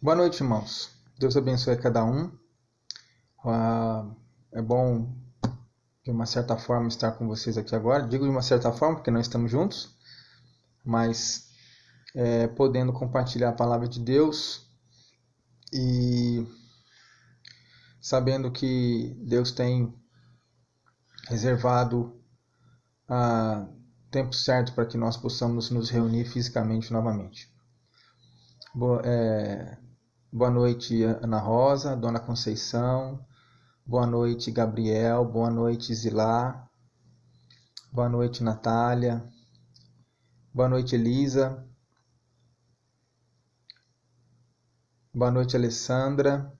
Boa noite, irmãos. Deus abençoe a cada um. É bom, de uma certa forma, estar com vocês aqui agora. Digo de uma certa forma, porque não estamos juntos, mas podendo compartilhar a palavra de Deus e sabendo que Deus tem reservado tempo certo para que nós possamos nos reunir fisicamente novamente. Boa noite, Ana Rosa, Dona Conceição. Boa noite, Gabriel. Boa noite, Zilá. Boa noite, Natália. Boa noite, Elisa. Boa noite, Alessandra.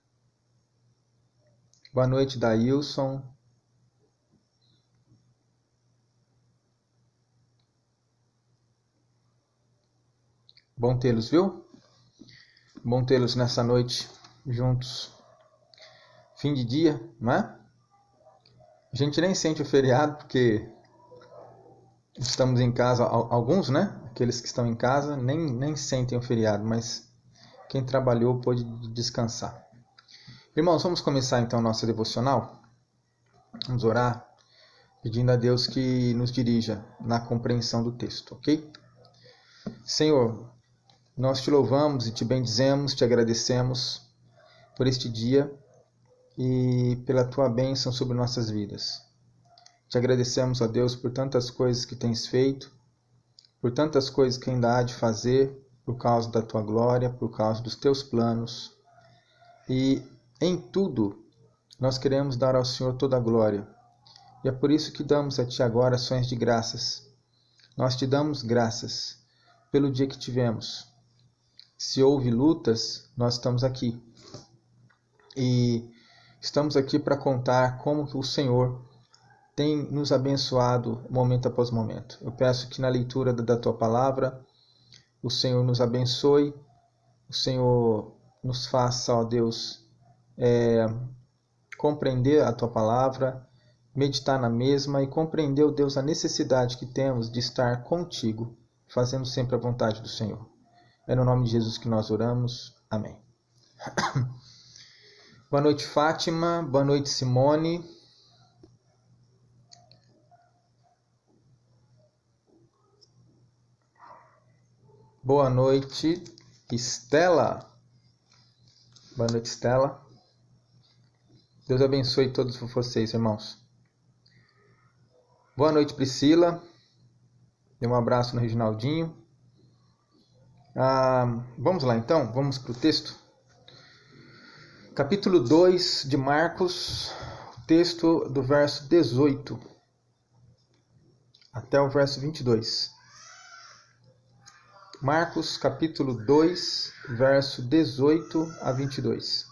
Boa noite, Dailson. Bom tê-los, viu? Bom tê-los nessa noite juntos. Fim de dia, não é? A gente nem sente o feriado porque estamos em casa, alguns, né? Aqueles que estão em casa nem sentem o feriado, mas quem trabalhou pôde descansar. Irmãos, vamos começar então nossa devocional? Vamos orar, pedindo a Deus que nos dirija na compreensão do texto, ok? Senhor, nós te louvamos e te bendizemos, te agradecemos por este dia e pela tua bênção sobre nossas vidas. Te agradecemos, ó Deus, por tantas coisas que tens feito, por tantas coisas que ainda há de fazer, por causa da tua glória, por causa dos teus planos. E em tudo nós queremos dar ao Senhor toda a glória. E é por isso que damos a ti agora ações de graças. Nós te damos graças pelo dia que tivemos. Se houve lutas, nós estamos aqui. E estamos aqui para contar como o Senhor tem nos abençoado momento após momento. Eu peço que na leitura da tua palavra, o Senhor nos abençoe, o Senhor nos faça, ó Deus, compreender a tua palavra, meditar na mesma e compreender, ó Deus, a necessidade que temos de estar contigo, fazendo sempre a vontade do Senhor. É no nome de Jesus que nós oramos. Amém. Boa noite, Fátima. Boa noite, Simone. Boa noite, Estela. Boa noite, Estela. Deus abençoe todos vocês, irmãos. Boa noite, Priscila. Dê um abraço no Reginaldinho. Vamos lá, então. Vamos para o texto. Capítulo 2 de Marcos, texto do verso 18 até o verso 22. Marcos, capítulo 2, verso 18 a 22.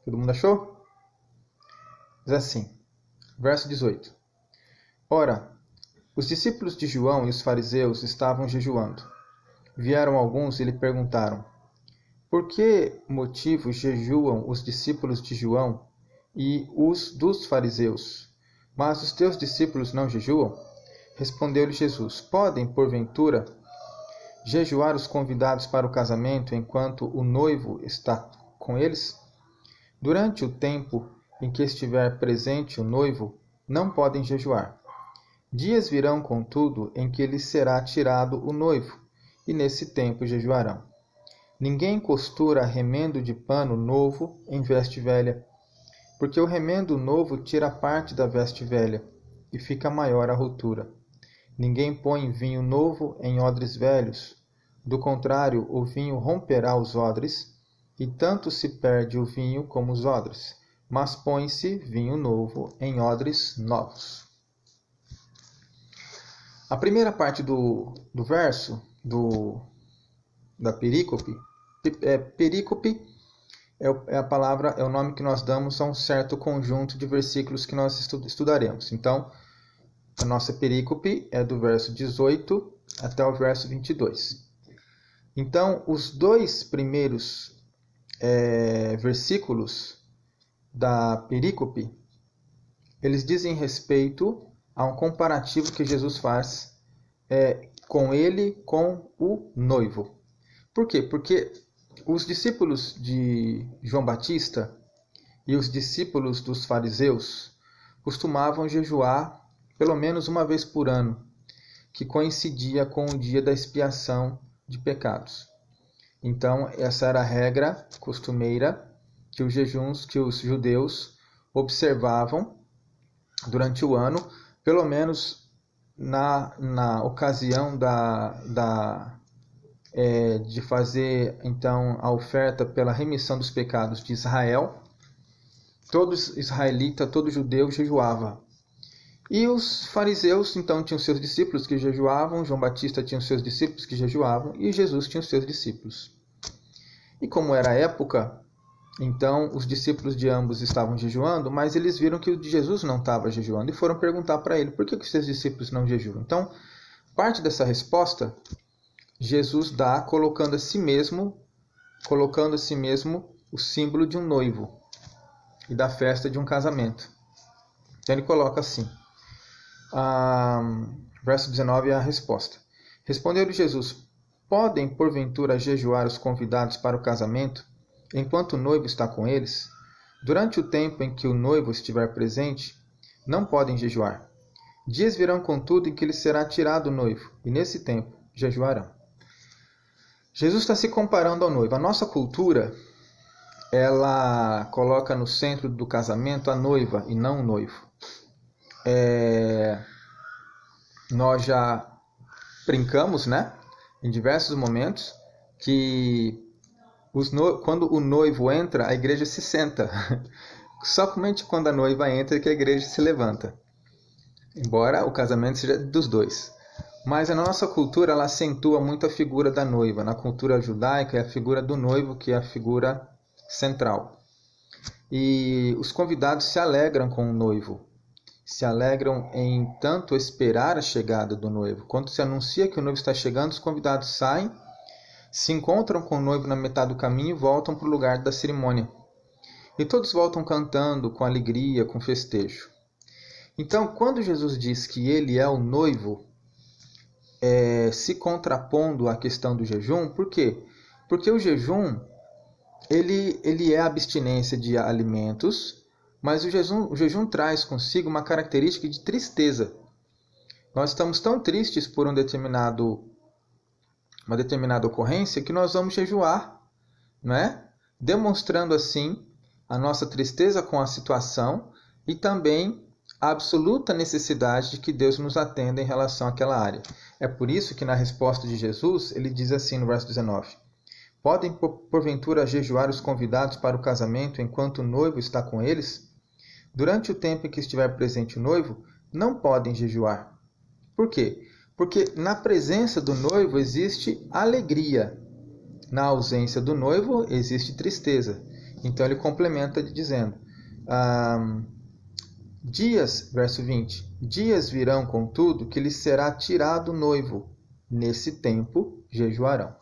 Todo mundo achou? Diz assim, verso 18. Ora, os discípulos de João e os fariseus estavam jejuando. Vieram alguns e lhe perguntaram, por que motivo jejuam os discípulos de João e os dos fariseus, mas os teus discípulos não jejuam? Respondeu-lhe Jesus, podem, porventura, jejuar os convidados para o casamento enquanto o noivo está com eles? Durante o tempo em que estiver presente o noivo, não podem jejuar. Dias virão, contudo, em que lhes será tirado o noivo, e nesse tempo jejuarão. Ninguém costura remendo de pano novo em veste velha, porque o remendo novo tira parte da veste velha, e fica maior a rotura. Ninguém põe vinho novo em odres velhos. Do contrário, o vinho romperá os odres, e tanto se perde o vinho como os odres. Mas põe-se vinho novo em odres novos. A primeira parte do verso, da perícope, perícope é a palavra, é o nome que nós damos a um certo conjunto de versículos que nós estudaremos. Então, a nossa perícope é do verso 18 até o verso 22. Então, os dois primeiros versículos da perícope, eles dizem respeito a um comparativo que Jesus faz com ele, com o noivo. Por quê? Porque os discípulos de João Batista e os discípulos dos fariseus costumavam jejuar pelo menos uma vez por ano, que coincidia com o dia da expiação de pecados. Então, essa era a regra costumeira que os jejuns que os judeus observavam durante o ano, pelo menos na ocasião de fazer então a oferta pela remissão dos pecados de Israel. Todo israelita, todo judeu jejuava. E os fariseus então tinham seus discípulos que jejuavam, João Batista tinha os seus discípulos que jejuavam e Jesus tinha os seus discípulos. E como era a época, então os discípulos de ambos estavam jejuando, mas eles viram que o de Jesus não estava jejuando e foram perguntar para ele: por que os seus discípulos não jejuam? Então, parte dessa resposta Jesus dá colocando a si mesmo o símbolo de um noivo e da festa de um casamento. Então ele coloca assim, verso 19 é a resposta. Respondeu-lhe Jesus: podem porventura jejuar os convidados para o casamento, enquanto o noivo está com eles? Durante o tempo em que o noivo estiver presente, não podem jejuar. Dias virão, contudo, em que lhes será tirado o noivo, e nesse tempo jejuarão. Jesus está se comparando ao noivo. A nossa cultura, ela coloca no centro do casamento a noiva e não o noivo. Nós já brincamos, né, em diversos momentos, que quando o noivo entra, a igreja se senta. Somente quando a noiva entra que a igreja se levanta. Embora o casamento seja dos dois. Mas a nossa cultura, ela acentua muito a figura da noiva. Na cultura judaica é a figura do noivo que é a figura central. E os convidados se alegram com o noivo. Se alegram em tanto esperar a chegada do noivo. Quando se anuncia que o noivo está chegando, os convidados saem, se encontram com o noivo na metade do caminho e voltam para o lugar da cerimônia. E todos voltam cantando, com alegria, com festejo. Então, quando Jesus diz que ele é o noivo, se contrapondo à questão do jejum, por quê? Porque o jejum ele é a abstinência de alimentos, mas o jejum traz consigo uma característica de tristeza. Nós estamos tão tristes por uma determinada ocorrência que nós vamos jejuar, não é? Demonstrando assim a nossa tristeza com a situação e também a absoluta necessidade de que Deus nos atenda em relação àquela área. É por isso que na resposta de Jesus, ele diz assim no verso 19: podem porventura jejuar os convidados para o casamento enquanto o noivo está com eles? Durante o tempo em que estiver presente o noivo, não podem jejuar. Por quê? Porque na presença do noivo existe alegria. Na ausência do noivo existe tristeza. Então ele complementa dizendo, verso 20, dias virão, contudo, que lhes será tirado o noivo. Nesse tempo jejuarão.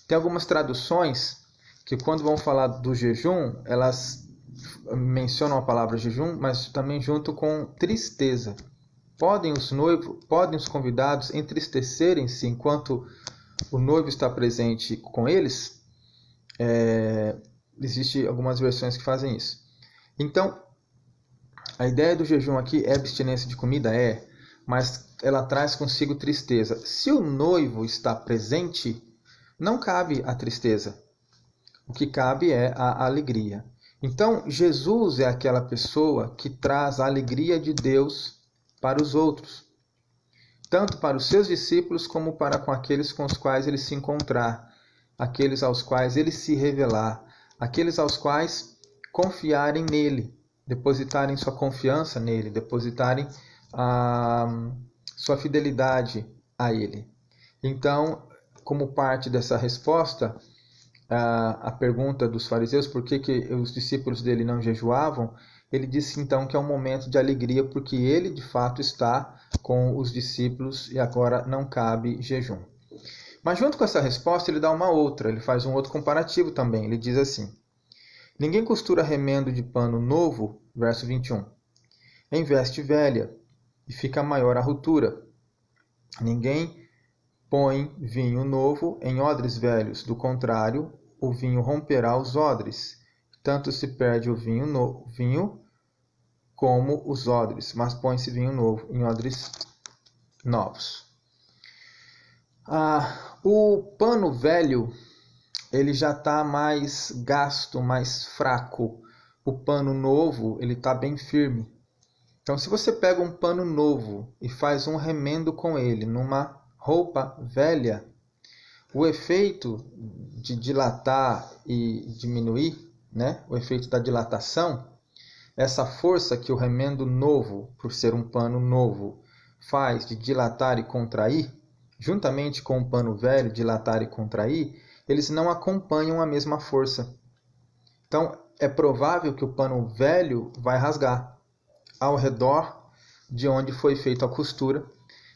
Tem algumas traduções que quando vão falar do jejum, elas mencionam a palavra jejum, mas também junto com tristeza. Podem os convidados entristecerem-se enquanto o noivo está presente com eles? Existem algumas versões que fazem isso. Então, a ideia do jejum aqui é abstinência de comida? Mas ela traz consigo tristeza. Se o noivo está presente, não cabe a tristeza. O que cabe é a alegria. Então, Jesus é aquela pessoa que traz a alegria de Deus para os outros. Tanto para os seus discípulos, como para com aqueles com os quais ele se encontrar. Aqueles aos quais ele se revelar. Aqueles aos quais confiarem nele. Depositarem sua confiança nele. Depositarem sua fidelidade a ele. Então, como parte dessa resposta, a pergunta dos fariseus, por que os discípulos dele não jejuavam, ele disse então que é um momento de alegria, porque ele de fato está com os discípulos e agora não cabe jejum. Mas junto com essa resposta ele dá uma outra, ele faz um outro comparativo também, ele diz assim, ninguém costura remendo de pano novo, verso 21, em veste velha, e fica maior a ruptura. Ninguém põe vinho novo em odres velhos, do contrário, o vinho romperá os odres. Tanto se perde o vinho como os odres, mas põe-se vinho novo em odres novos. O pano velho, ele já está mais gasto, mais fraco. O pano novo, ele está bem firme. Então, se você pega um pano novo e faz um remendo com ele numa roupa velha, o efeito de dilatar e diminuir, né? O efeito da dilatação, essa força que o remendo novo, por ser um pano novo, faz de dilatar e contrair, juntamente com o pano velho, dilatar e contrair, eles não acompanham a mesma força. Então, é provável que o pano velho vai rasgar. Ao redor de onde foi feita a costura,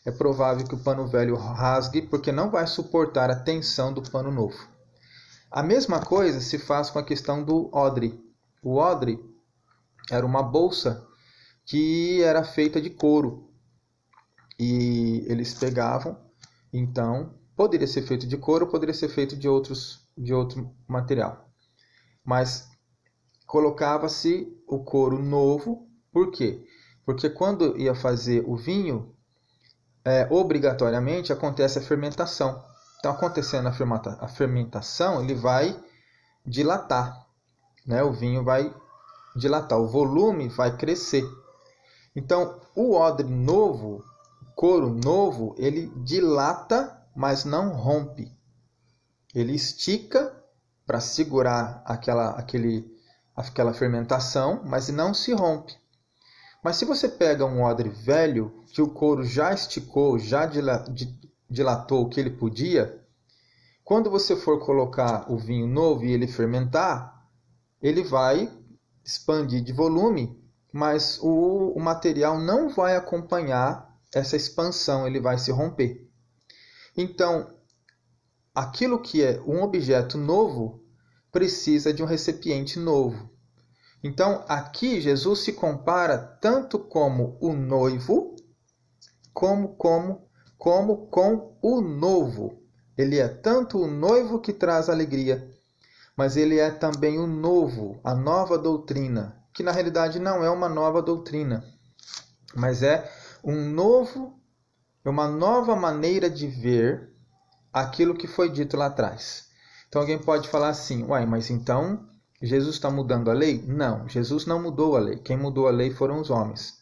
é provável que o pano velho rasgue, porque não vai suportar a tensão do pano novo. A mesma coisa se faz com a questão do odre. O odre era uma bolsa que era feita de couro. E eles pegavam, então, poderia ser feito de couro, poderia ser feito de outro material. Mas colocava-se o couro novo, por quê? Porque quando ia fazer o vinho, obrigatoriamente acontece a fermentação. Então, acontecendo a fermentação, ele vai dilatar, né? O vinho vai dilatar, o volume vai crescer. Então, o odre novo, o couro novo, ele dilata, mas não rompe. Ele estica para segurar aquela fermentação, mas não se rompe. Mas se você pega um odre velho, que o couro já esticou, já dilatou o que ele podia, quando você for colocar o vinho novo e ele fermentar, ele vai expandir de volume, mas o material não vai acompanhar essa expansão, ele vai se romper. Então, aquilo que é um objeto novo precisa de um recipiente novo. Então, aqui Jesus se compara tanto como o noivo, como com o novo. Ele é tanto o noivo que traz alegria, mas ele é também o novo, a nova doutrina, que na realidade não é uma nova doutrina, mas é uma nova maneira de ver aquilo que foi dito lá atrás. Então alguém pode falar assim, mas então Jesus está mudando a lei? Não, Jesus não mudou a lei. Quem mudou a lei foram os homens.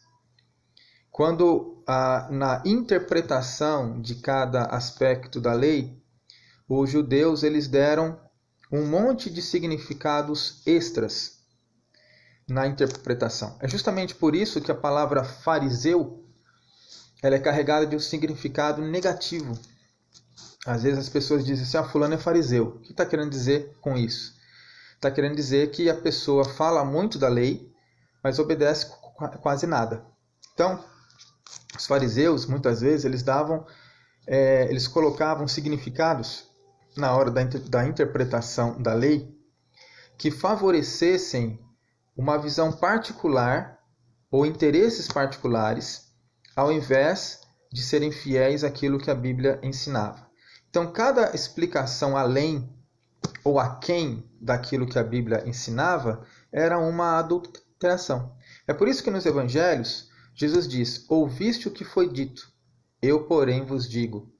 Quando na interpretação de cada aspecto da lei, os judeus eles deram um monte de significados extras na interpretação. É justamente por isso que a palavra fariseu ela é carregada de um significado negativo. Às vezes as pessoas dizem assim, fulano é fariseu. O que está querendo dizer com isso? Está querendo dizer que a pessoa fala muito da lei, mas obedece quase nada. Então, os fariseus, muitas vezes, eles colocavam significados na hora da interpretação da lei que favorecessem uma visão particular ou interesses particulares, ao invés de serem fiéis àquilo que a Bíblia ensinava. Então, cada explicação além ou aquém daquilo que a Bíblia ensinava era uma adulteração. É por isso que nos evangelhos, Jesus diz, ouviste o que foi dito, eu, porém, vos digo.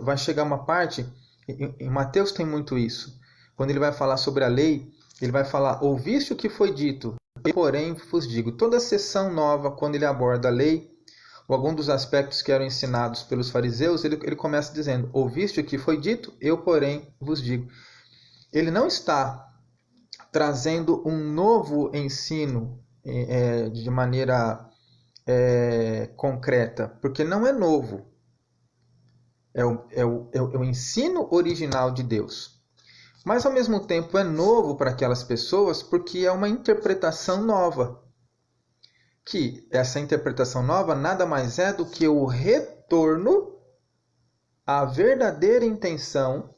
Vai chegar uma parte, em Mateus tem muito isso, quando ele vai falar sobre a lei, ele vai falar, ouviste o que foi dito, eu, porém, vos digo. Toda sessão nova, quando ele aborda a lei, ou algum dos aspectos que eram ensinados pelos fariseus, ele começa dizendo, ouviste o que foi dito, eu, porém, vos digo. Ele não está trazendo um novo ensino de maneira concreta, porque não é novo. É o ensino original de Deus. Mas, ao mesmo tempo, é novo para aquelas pessoas porque é uma interpretação nova. Que essa interpretação nova nada mais é do que o retorno à verdadeira intenção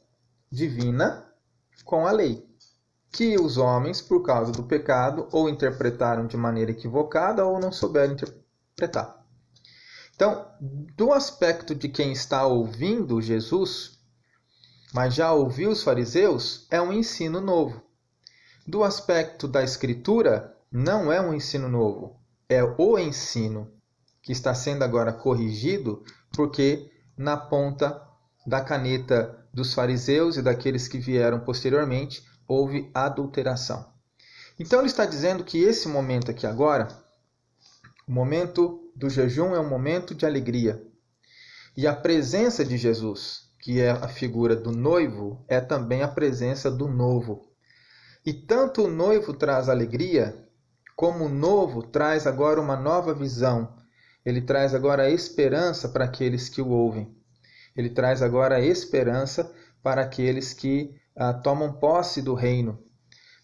divina com a lei, que os homens, por causa do pecado, ou interpretaram de maneira equivocada ou não souberam interpretar. Então, do aspecto de quem está ouvindo Jesus, mas já ouviu os fariseus, é um ensino novo. Do aspecto da Escritura, não é um ensino novo, é o ensino que está sendo agora corrigido, porque na ponta da caneta dos fariseus e daqueles que vieram posteriormente, houve adulteração. Então ele está dizendo que esse momento aqui agora, o momento do jejum é um momento de alegria. E a presença de Jesus, que é a figura do noivo, é também a presença do novo. E tanto o noivo traz alegria, como o novo traz agora uma nova visão. Ele traz agora a esperança para aqueles que o ouvem. Ele traz agora a esperança para aqueles que tomam posse do reino.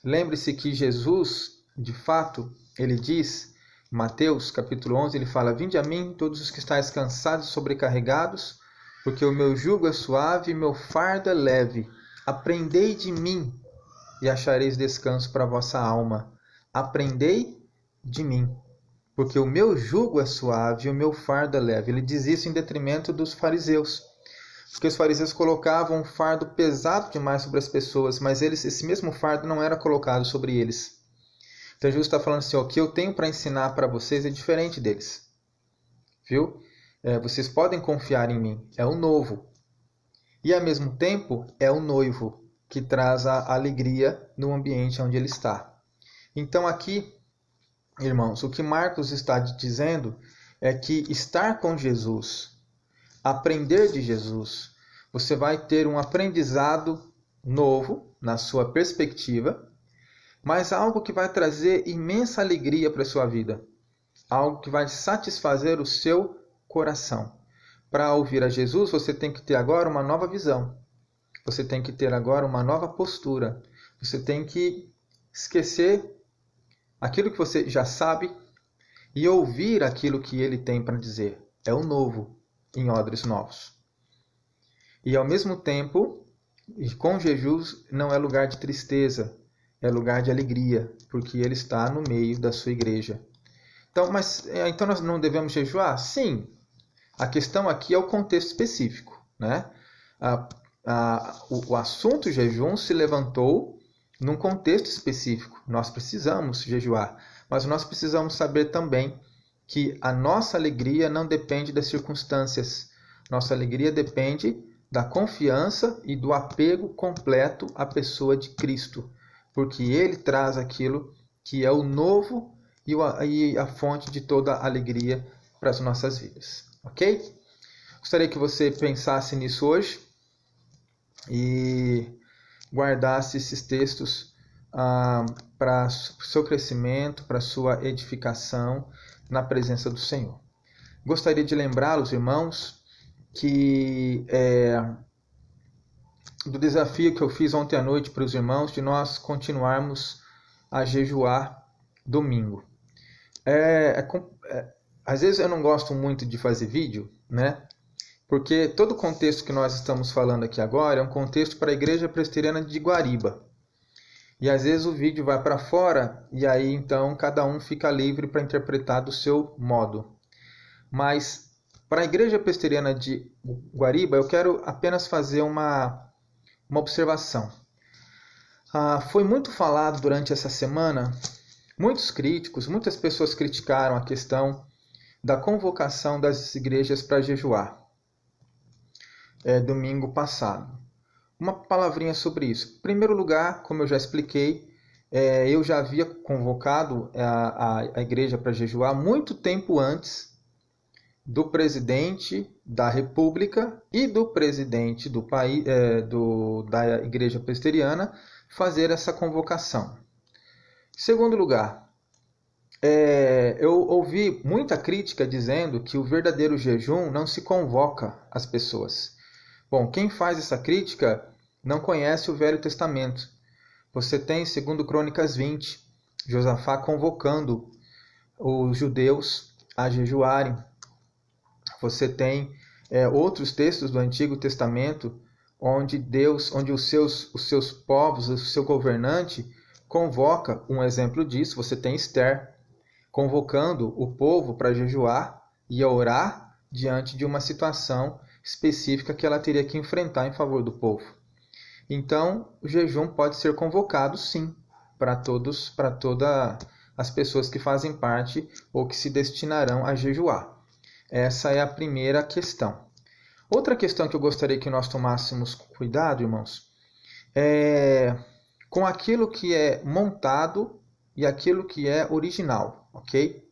Lembre-se que Jesus, de fato, ele diz, em Mateus capítulo 11, ele fala: "Vinde a mim, todos os que estáis cansados e sobrecarregados, porque o meu jugo é suave e meu fardo é leve. Aprendei de mim e achareis descanso para a vossa alma. Aprendei de mim, porque o meu jugo é suave e o meu fardo é leve." Ele diz isso em detrimento dos fariseus, porque os fariseus colocavam um fardo pesado demais sobre as pessoas, mas esse mesmo fardo não era colocado sobre eles. Então Jesus está falando assim: o que eu tenho para ensinar para vocês é diferente deles. Viu? Vocês podem confiar em mim, é o novo. E ao mesmo tempo é o noivo, que traz a alegria no ambiente onde ele está. Então aqui, irmãos, o que Marcos está dizendo é que estar com Jesus, aprender de Jesus, você vai ter um aprendizado novo na sua perspectiva, mas algo que vai trazer imensa alegria para a sua vida. Algo que vai satisfazer o seu coração. Para ouvir a Jesus, você tem que ter agora uma nova visão. Você tem que ter agora uma nova postura. Você tem que esquecer aquilo que você já sabe e ouvir aquilo que ele tem para dizer. É o novo em odres novos. E ao mesmo tempo, com Jesus não é lugar de tristeza, é lugar de alegria, porque ele está no meio da sua igreja. Então nós não devemos jejuar? Sim. A questão aqui é o contexto específico, né? O assunto jejum se levantou num contexto específico. Nós precisamos jejuar, mas nós precisamos saber também que a nossa alegria não depende das circunstâncias. Nossa alegria depende da confiança e do apego completo à pessoa de Cristo, porque ele traz aquilo que é o novo e a fonte de toda a alegria para as nossas vidas. Ok? Gostaria que você pensasse nisso hoje e guardasse esses textos para o seu crescimento, para a sua edificação na presença do Senhor. Gostaria de lembrá-los, irmãos, que do desafio que eu fiz ontem à noite para os irmãos, de nós continuarmos a jejuar domingo. Às vezes eu não gosto muito de fazer vídeo, né? Porque todo o contexto que nós estamos falando aqui agora é um contexto para a Igreja Presbiteriana de Guariba. E às vezes o vídeo vai para fora e aí então cada um fica livre para interpretar do seu modo. Mas para a Igreja Presbiteriana de Guariba eu quero apenas fazer uma observação. Foi muito falado durante essa semana, muitos críticos, muitas pessoas criticaram a questão da convocação das igrejas para jejuar. Domingo passado. Uma palavrinha sobre isso. Em primeiro lugar, como eu já expliquei, eu já havia convocado a igreja para jejuar muito tempo antes do presidente da República e do presidente do país, da Igreja Presbiteriana fazer essa convocação. Em segundo lugar, eu ouvi muita crítica dizendo que o verdadeiro jejum não se convoca as pessoas. Bom, quem faz essa crítica não conhece o Velho Testamento. Você tem, segundo Crônicas 20, Josafá convocando os judeus a jejuarem. Você tem outros textos do Antigo Testamento onde os seus povos, o seu governante, convoca um exemplo disso. Você tem Esther convocando o povo para jejuar e orar diante de uma situação específica que ela teria que enfrentar em favor do povo. Então, o jejum pode ser convocado, sim, para todas as pessoas que fazem parte ou que se destinarão a jejuar. Essa é a primeira questão. Outra questão que eu gostaria que nós tomássemos cuidado, irmãos, é com aquilo que é montado e aquilo que é original, ok?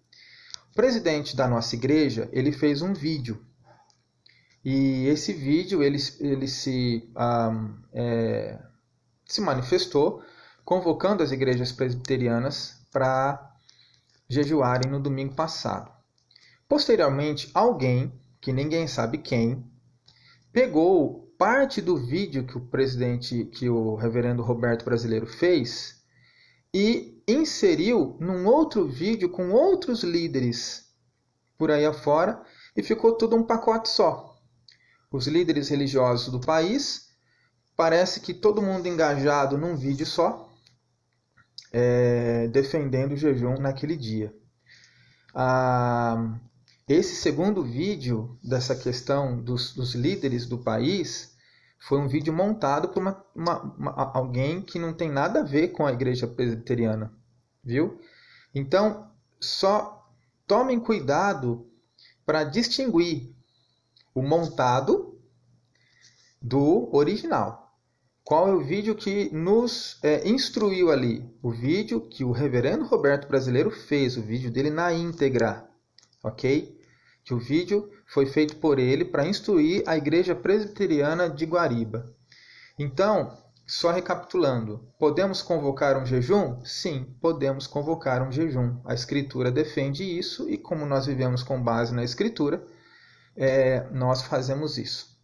O presidente da nossa igreja, ele fez um vídeo. E esse vídeo, ele se manifestou convocando as igrejas presbiterianas para jejuarem no domingo passado. Posteriormente, alguém, que ninguém sabe quem, pegou parte do vídeo que o reverendo Roberto Brasileiro fez e inseriu num outro vídeo com outros líderes por aí afora e ficou tudo um pacote só. Os líderes religiosos do país, parece que todo mundo engajado num vídeo só, defendendo o jejum naquele dia. Esse segundo vídeo dessa questão dos líderes do país foi um vídeo montado por alguém que não tem nada a ver com a igreja presbiteriana, viu? Então, só tomem cuidado para distinguir o montado do original. Qual é o vídeo que nos instruiu ali? O vídeo que o reverendo Roberto Brasileiro fez, o vídeo dele na íntegra, ok? Que o vídeo foi feito por ele para instruir a igreja presbiteriana de Guariba. Então, só recapitulando, podemos convocar um jejum? Sim, podemos convocar um jejum. A Escritura defende isso e como nós vivemos com base na Escritura, nós fazemos isso.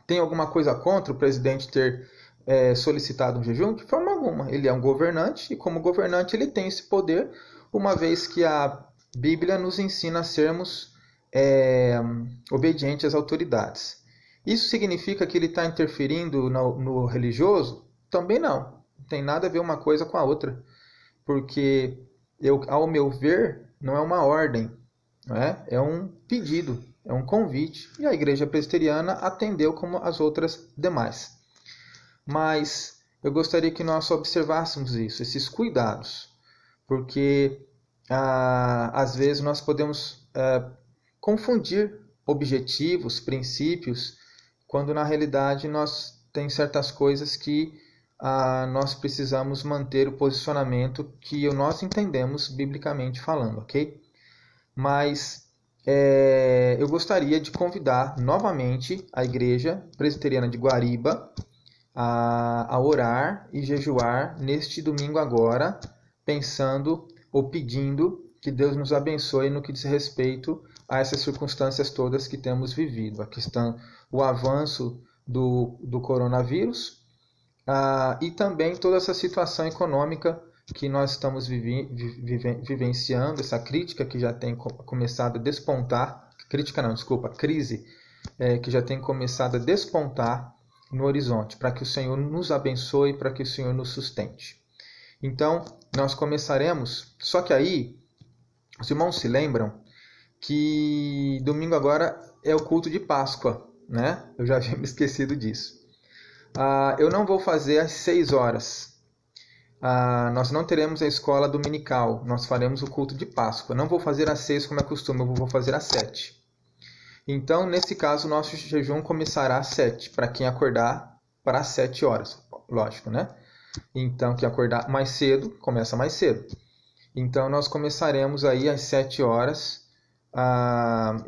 Tem alguma coisa contra o presidente ter solicitado um jejum? De forma alguma. Ele é um governante e como governante ele tem esse poder, uma vez que a Bíblia nos ensina a sermos obedientes às autoridades. Isso significa que ele está interferindo no religioso? Também não. Não tem nada a ver uma coisa com a outra. Porque, ao meu ver, não é uma ordem. Não é? É um pedido, é um convite. E a igreja presbiteriana atendeu como as outras demais. Mas eu gostaria que nós observássemos isso, esses cuidados. Porque, às vezes, nós podemos confundir objetivos, princípios, quando na realidade tem certas coisas que nós precisamos manter o posicionamento que nós entendemos biblicamente falando, ok? Mas eu gostaria de convidar novamente a Igreja Presbiteriana de Guariba a orar e jejuar neste domingo agora, pensando ou pedindo que Deus nos abençoe no que diz respeito a essas circunstâncias todas que temos vivido. A questão, o avanço do coronavírus e também toda essa situação econômica que nós estamos vivenciando, essa crítica que já tem começado a despontar, crise que já tem começado a despontar no horizonte, para que o Senhor nos abençoe, para que o Senhor nos sustente. Então, nós começaremos, só que aí, os irmãos se lembram que domingo agora é o culto de Páscoa, né? Eu já havia me esquecido disso. Eu não vou fazer às 6 horas. Nós não teremos a escola dominical, nós faremos o culto de Páscoa. Não vou fazer às 6 como é costume, eu vou fazer às 7. Então, nesse caso, o nosso jejum começará às 7, para quem acordar para as 7 horas, lógico, né? Então, quem acordar mais cedo, começa mais cedo. Então, nós começaremos aí às 7 horas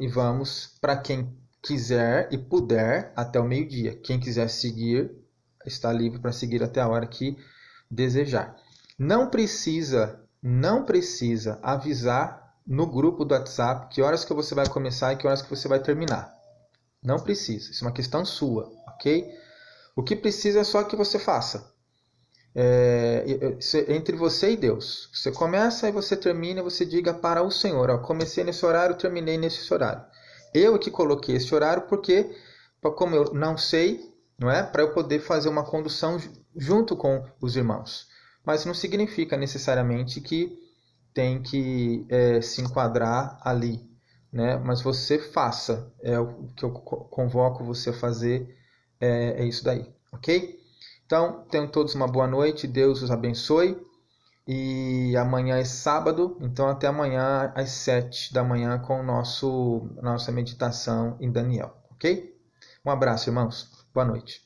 e vamos, para quem quiser e puder, até o meio-dia. Quem quiser seguir, está livre para seguir até a hora que desejar. Não precisa avisar no grupo do WhatsApp que horas que você vai começar e que horas que você vai terminar. Não precisa, isso é uma questão sua, ok? O que precisa é só que você faça. Entre você e Deus. Você começa e você termina, você diga para o Senhor, comecei nesse horário, terminei nesse horário. Eu que coloquei esse horário porque, como eu não sei, não é, para eu poder fazer uma condução junto com os irmãos. Mas não significa necessariamente que tem que se enquadrar ali. né? Mas você faça, é o que eu convoco você a fazer, é isso daí, ok? Então, tenham todos uma boa noite, Deus os abençoe, e amanhã é sábado, então até amanhã às 7 da manhã com nossa meditação em Daniel, ok? Um abraço, irmãos, boa noite.